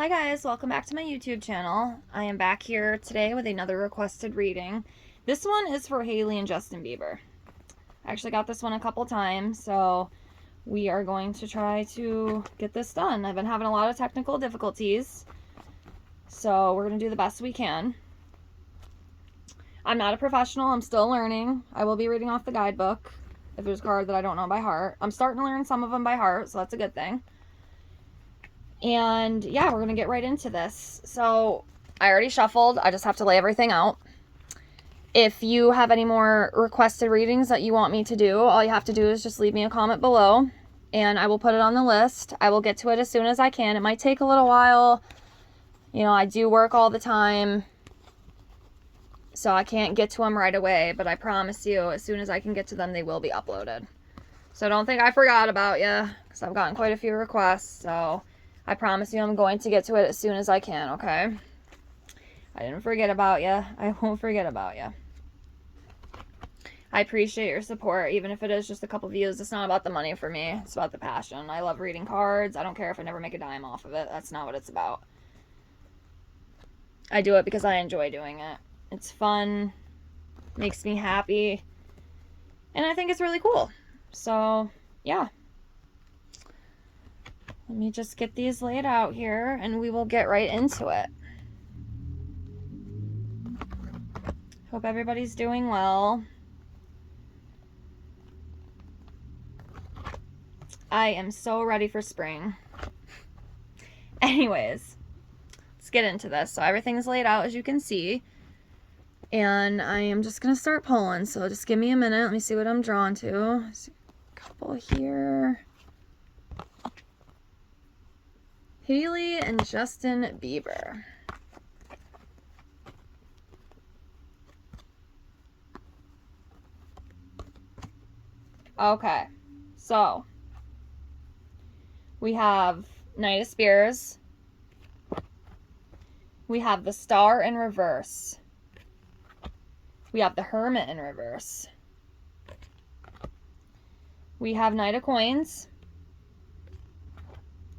Hi guys, welcome back to my YouTube channel. I am back here today with another requested reading. This one is for Hailey and Justin Bieber. I actually got this one a couple times, so we are going to try to get this done. I've been having a lot of technical difficulties, so we're going to do the best we can. I'm not a professional, I'm still learning. I will be reading off the guidebook if there's a card that I don't know by heart. I'm starting to learn some of them by heart, so that's a good thing. And yeah, we're going to get right into this. So I already shuffled. I just have to lay everything out. If you have any more requested readings that you want me to do, all you have to do is just leave me a comment below and I will put it on the list. I will get to it as soon as I can. It might take a little while. You know, I do work all the time, so I can't get to them right away, but I promise you, as soon as I can get to them, they will be uploaded. So don't think I forgot about you, because I've gotten quite a few requests, so I promise you I'm going to get to it as soon as I can, okay? I didn't forget about you. I won't forget about you. I appreciate your support, even if it is just a couple views. It's not about the money for me. It's about the passion. I love reading cards. I don't care if I never make a dime off of it. That's not what it's about. I do it because I enjoy doing it. It's fun, makes me happy, and I think it's really cool. So, yeah. Let me just get these laid out here, and we will get right into it. Hope everybody's doing well. I am so ready for spring. Anyways, let's get into this. So everything's laid out, as you can see. And I am just going to start pulling. So just give me a minute. Let me see what I'm drawn to. See a couple here. Hailey and Justin Bieber. Okay, so we have Knight of Spears. We have the Star in reverse. We have the Hermit in reverse. We have Knight of Coins.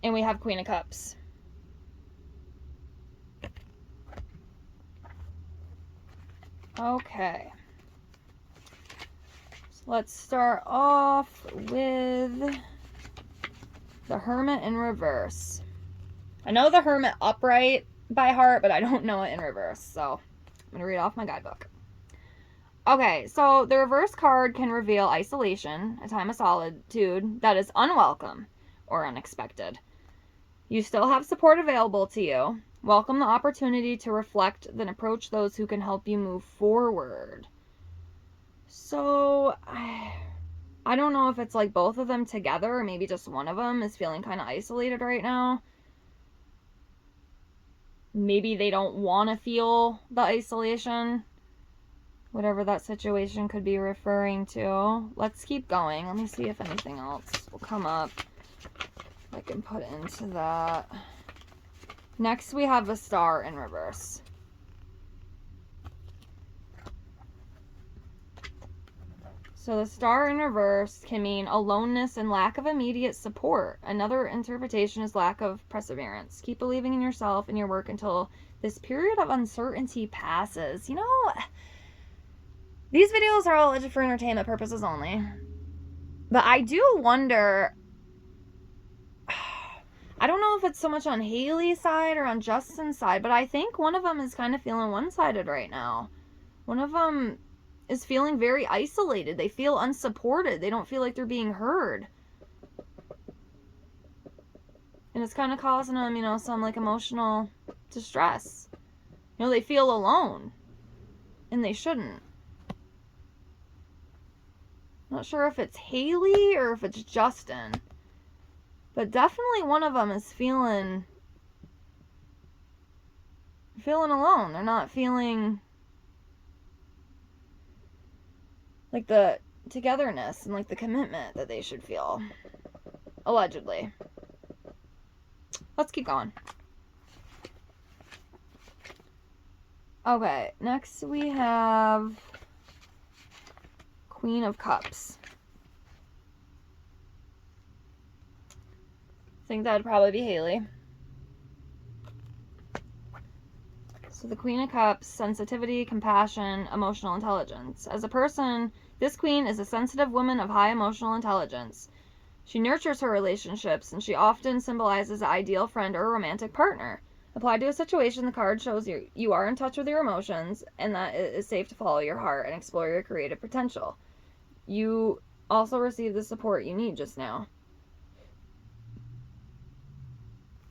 And we have Queen of Cups. Okay. So let's start off with the Hermit in reverse. I know the Hermit upright by heart, but I don't know it in reverse. So I'm going to read off my guidebook. Okay, so the reverse card can reveal isolation, a time of solitude that is unwelcome or unexpected. You still have support available to you. Welcome the opportunity to reflect, then approach those who can help you move forward. So, I don't know if it's like both of them together, or maybe just one of them is feeling kind of isolated right now. Maybe they don't want to feel the isolation. Whatever that situation could be referring to. Let's keep going. Let me see if anything else will come up I can put into that. Next, we have the Star in reverse. So the Star in reverse can mean aloneness and lack of immediate support. Another interpretation is lack of perseverance. Keep believing in yourself and your work until this period of uncertainty passes. You know, these videos are all legit for entertainment purposes only. But I do wonder, I don't know if it's so much on Hailey's side or on Justin's side, but I think one of them is kind of feeling one-sided right now. One of them is feeling very isolated. They feel unsupported. They don't feel like they're being heard. And it's kind of causing them, you know, some like emotional distress. You know, they feel alone. And they shouldn't. Not sure if it's Hailey or if it's Justin. But definitely one of them is feeling alone. They're not feeling like the togetherness and like the commitment that they should feel. Allegedly. Let's keep going. Okay, next we have Queen of Cups. I think that would probably be Hailey. So the Queen of Cups, sensitivity, compassion, emotional intelligence. As a person, this queen is a sensitive woman of high emotional intelligence. She nurtures her relationships, and she often symbolizes an ideal friend or romantic partner. Applied to a situation, the card shows you are in touch with your emotions, and that it is safe to follow your heart and explore your creative potential. You also receive the support you need just now.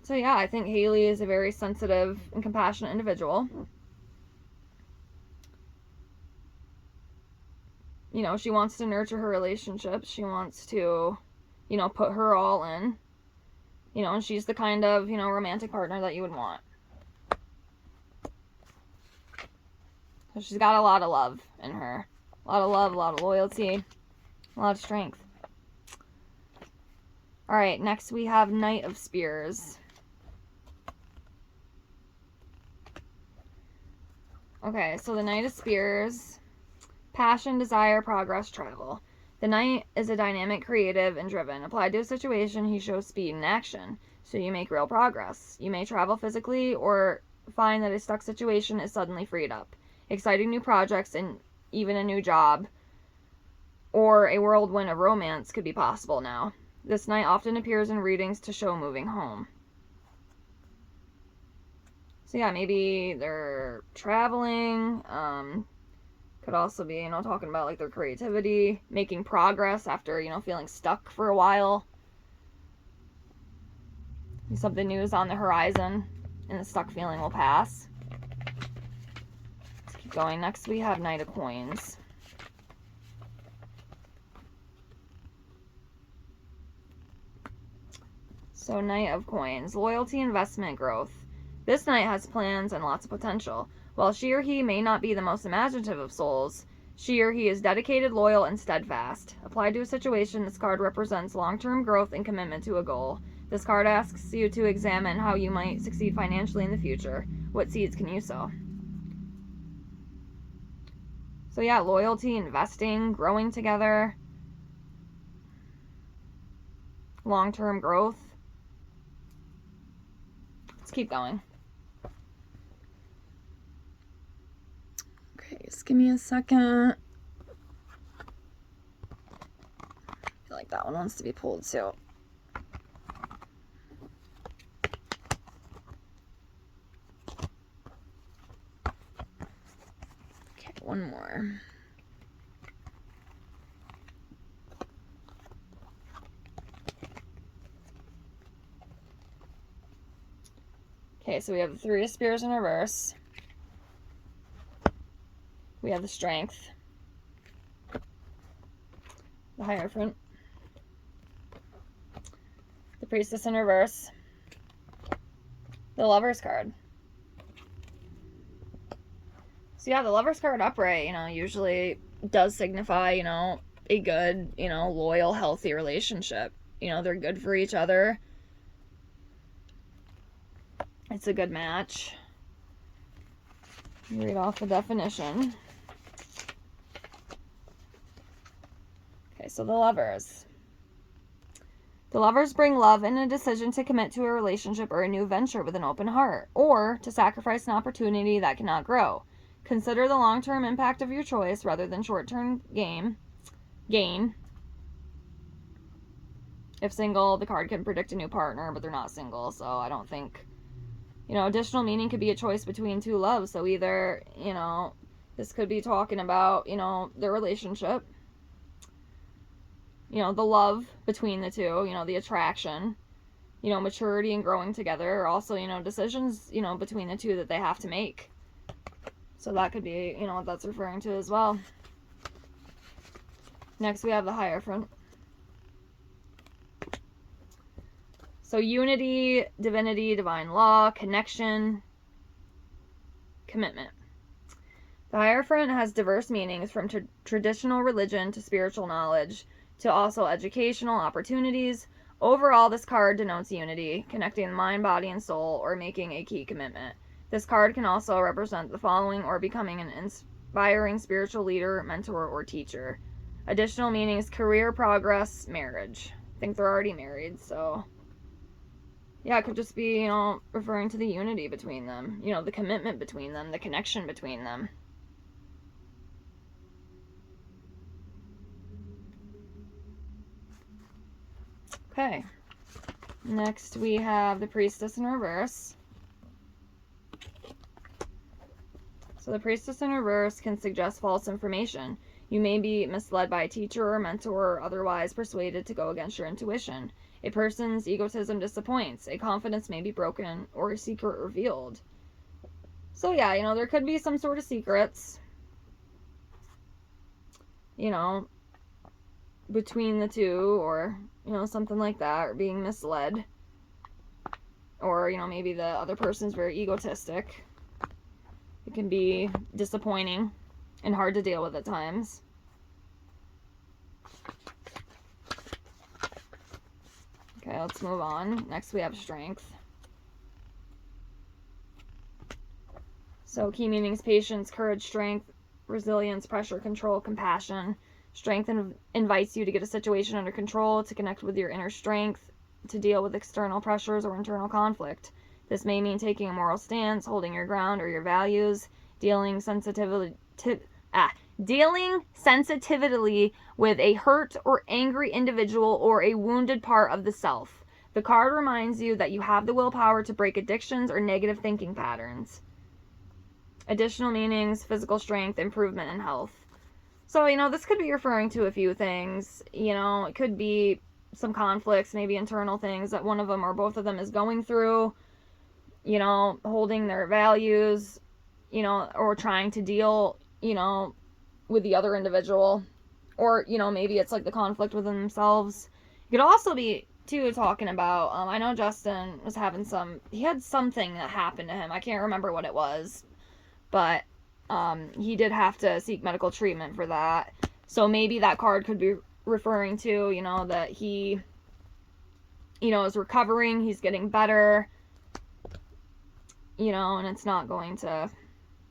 So yeah, I think Hailey is a very sensitive and compassionate individual. You know, she wants to nurture her relationships. She wants to, you know, put her all in. You know, and she's the kind of, you know, romantic partner that you would want. So she's got a lot of love in her. A lot of love, a lot of loyalty, a lot of strength. Alright, next we have Knight of Spears. Okay, so the Knight of Spears, passion, desire, progress, travel. The Knight is a dynamic, creative, and driven. Applied to a situation, he shows speed and action, so you make real progress. You may travel physically or find that a stuck situation is suddenly freed up. Exciting new projects and even a new job or a whirlwind of romance could be possible now. This Knight often appears in readings to show moving home. So yeah, maybe they're traveling. Could also be, you know, talking about like their creativity, making progress after, you know, feeling stuck for a while. Something new is on the horizon, and the stuck feeling will pass. Let's keep going. Next we have Knight of Coins. So Knight of Coins, loyalty, investment, growth. This Knight has plans and lots of potential. While she or he may not be the most imaginative of souls, she or he is dedicated, loyal, and steadfast. Applied to a situation, this card represents long-term growth and commitment to a goal. This card asks you to examine how you might succeed financially in the future. What seeds can you sow? So yeah, loyalty, investing, growing together, long-term growth. Let's keep going. Okay, just give me a second. I feel like that one wants to be pulled too. Okay, one more. Okay, so we have the Three of Spears in reverse. We have the Strength, the Hierophant, the Priestess in reverse, the Lover's card. So yeah, the Lover's card upright, you know, usually does signify, you know, a good, you know, loyal, healthy relationship. You know, they're good for each other. It's a good match. Read off the definition. Okay, so the Lovers. The Lovers bring love and a decision to commit to a relationship or a new venture with an open heart, or to sacrifice an opportunity that cannot grow. Consider the long-term impact of your choice rather than short-term gain. If single, the card can predict a new partner, but they're not single, so I don't think, you know, additional meaning could be a choice between two loves. So either, you know, this could be talking about, you know, their relationship, you know, the love between the two, you know, the attraction, you know, maturity and growing together, or also, you know, decisions, you know, between the two that they have to make. So that could be, you know, what that's referring to as well. Next we have the Hierophant. So unity, divinity, divine law, connection, commitment. The Hierophant has diverse meanings from traditional religion to spiritual knowledge to also educational opportunities. Overall, this card denotes unity, connecting the mind, body, and soul, or making a key commitment. This card can also represent the following or becoming an inspiring spiritual leader, mentor, or teacher. Additional meanings: career, progress, marriage. I think they're already married, so Yeah, it could just be, referring to the unity between them, the commitment between them, the connection between them. Okay. Next, we have the Priestess in reverse. So the Priestess in reverse can suggest false information. You may be misled by a teacher or mentor or otherwise persuaded to go against your intuition. A person's egotism disappoints. A confidence may be broken or a secret revealed. So yeah, there could be some sort of secrets, between the two, or, something like that, or being misled. Or, maybe the other person's very egotistic. It can be disappointing and hard to deal with at times. Okay, let's move on. Next we have strength. So key meanings: patience, courage, strength, resilience, pressure, control, compassion. Strength invites you to get a situation under control, to connect with your inner strength, to deal with external pressures or internal conflict. This may mean taking a moral stance, holding your ground or your values, dealing sensitively with a hurt or angry individual or a wounded part of the self. The card reminds you that you have the willpower to break addictions or negative thinking patterns. Additional meanings: physical strength, improvement in health. So, this could be referring to a few things. It could be some conflicts, maybe internal things that one of them or both of them is going through, holding their values, or trying to deal, with the other individual. Or, maybe it's like the conflict within themselves. It could also be, too, talking about, I know Justin was having he had something that happened to him. I can't remember what it was. But he did have to seek medical treatment for that. So maybe that card could be referring to, that he, is recovering, he's getting better, and it's not going to,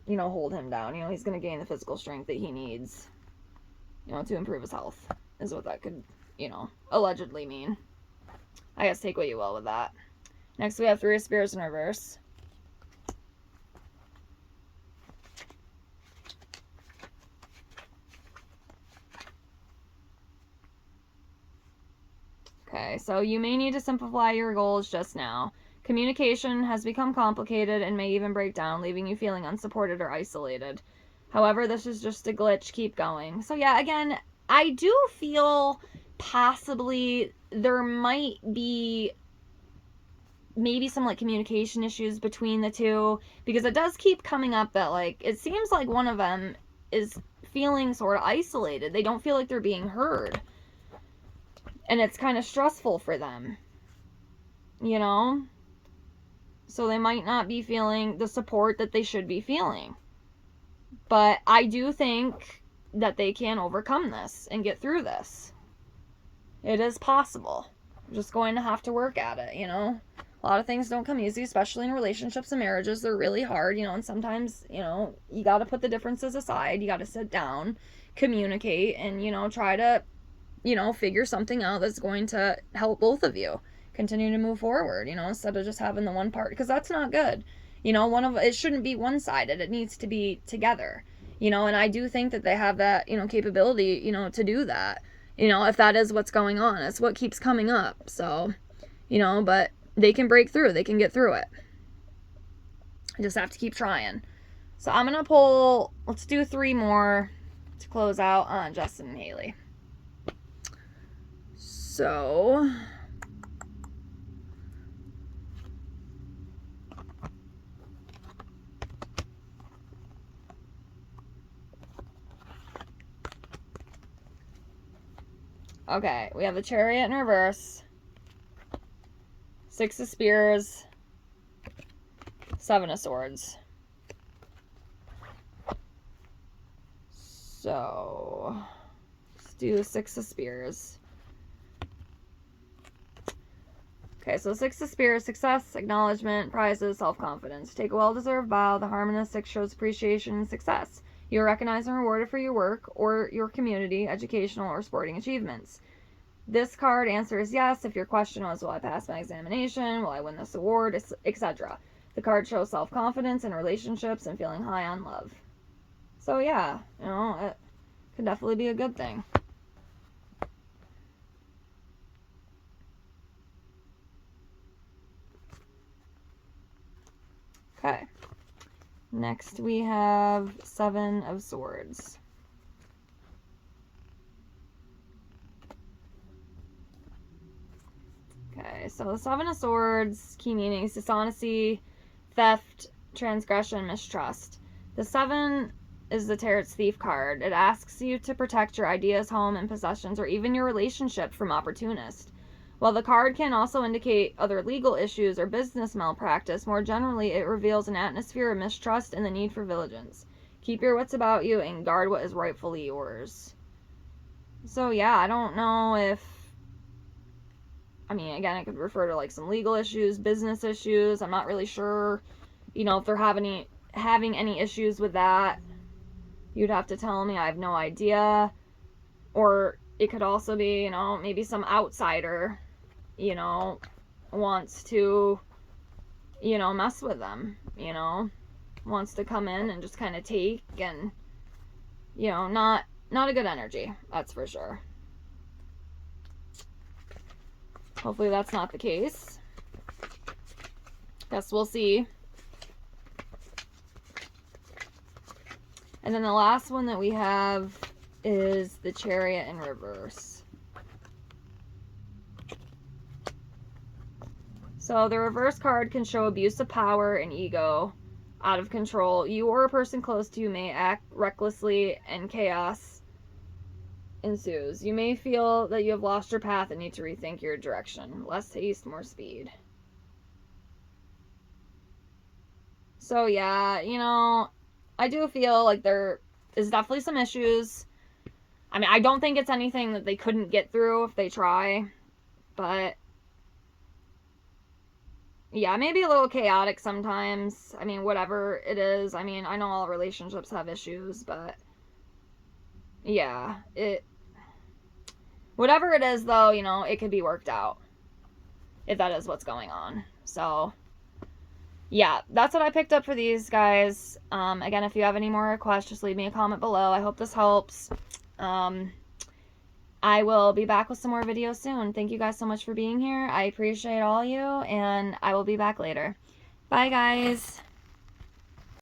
hold him down. He's going to gain the physical strength that he needs, to improve his health, is what that could, allegedly mean. I guess take what you will with that. Next we have Three of Spears in reverse. Okay, so you may need to simplify your goals just now. Communication has become complicated and may even break down, leaving you feeling unsupported or isolated. However, this is just a glitch. Keep going. So yeah, again, I do feel possibly there might be maybe some like communication issues between the two, because it does keep coming up that like it seems like one of them is feeling sort of isolated. They don't feel like they're being heard. And it's kind of stressful for them, So they might not be feeling the support that they should be feeling. But I do think that they can overcome this and get through this. It is possible. You're just going to have to work at it, A lot of things don't come easy, especially in relationships and marriages. They're really hard, and sometimes, you got to put the differences aside. You got to sit down, communicate, and, try to figure something out that's going to help both of you continue to move forward, instead of just having the one part, because that's not good. It shouldn't be one-sided. It needs to be together, and I do think that they have that, capability, to do that, if that is what's going on. It's what keeps coming up. So, but they can break through. They can get through it. I just have to keep trying. So I'm going to pull, let's do 3 more to close out on Justin and Hailey. So, okay, we have the Chariot in reverse, 6 of Spears, 7 of Swords. So, let's do 6 of Spears. Okay, so 6 of Spears: success, acknowledgement, prizes, self-confidence. Take a well-deserved bow. The harmonious 6 shows appreciation and success. You are recognized and rewarded for your work or your community, educational, or sporting achievements. This card answers yes if your question was, will I pass my examination? Will I win this award? Etc. The card shows self-confidence in relationships and feeling high on love. So yeah, you know, it could definitely be a good thing. Okay. Next we have Seven of Swords. Okay, so the Seven of Swords, key meanings: dishonesty, theft, transgression, mistrust. The Seven is the Tarot's Thief card. It asks you to protect your ideas, home, and possessions, or even your relationship from opportunists. While the card can also indicate other legal issues or business malpractice, more generally it reveals an atmosphere of mistrust and the need for vigilance. Keep your wits about you and guard what is rightfully yours. So yeah, I don't know if, I mean, again, it could refer to like some legal issues, business issues. I'm not really sure, you know, if they're having any issues with that. You'd have to tell me. I have no idea. Or it could also be, you know, maybe some outsider, you know, wants to, you know, mess with them, you know, wants to come in and just kind of take, and, you know, not a good energy, that's for sure. Hopefully that's not the case. Guess we'll see. And then the last one that we have is the Chariot in reverse. So the reverse card can show abuse of power and ego, out of control. You or a person close to you may act recklessly and chaos ensues. You may feel that you have lost your path and need to rethink your direction. Less haste, more speed. So yeah, you know, I do feel like there is definitely some issues. I mean, I don't think it's anything that they couldn't get through if they try, but yeah, maybe a little chaotic sometimes. I mean, whatever it is. I mean, I know all relationships have issues, but yeah, whatever it is though, you know, it could be worked out if that is what's going on. So yeah, that's what I picked up for these guys. Again, if you have any more requests, just leave me a comment below. I hope this helps. I will be back with some more videos soon. Thank you guys so much for being here. I appreciate all you, and I will be back later. Bye, guys.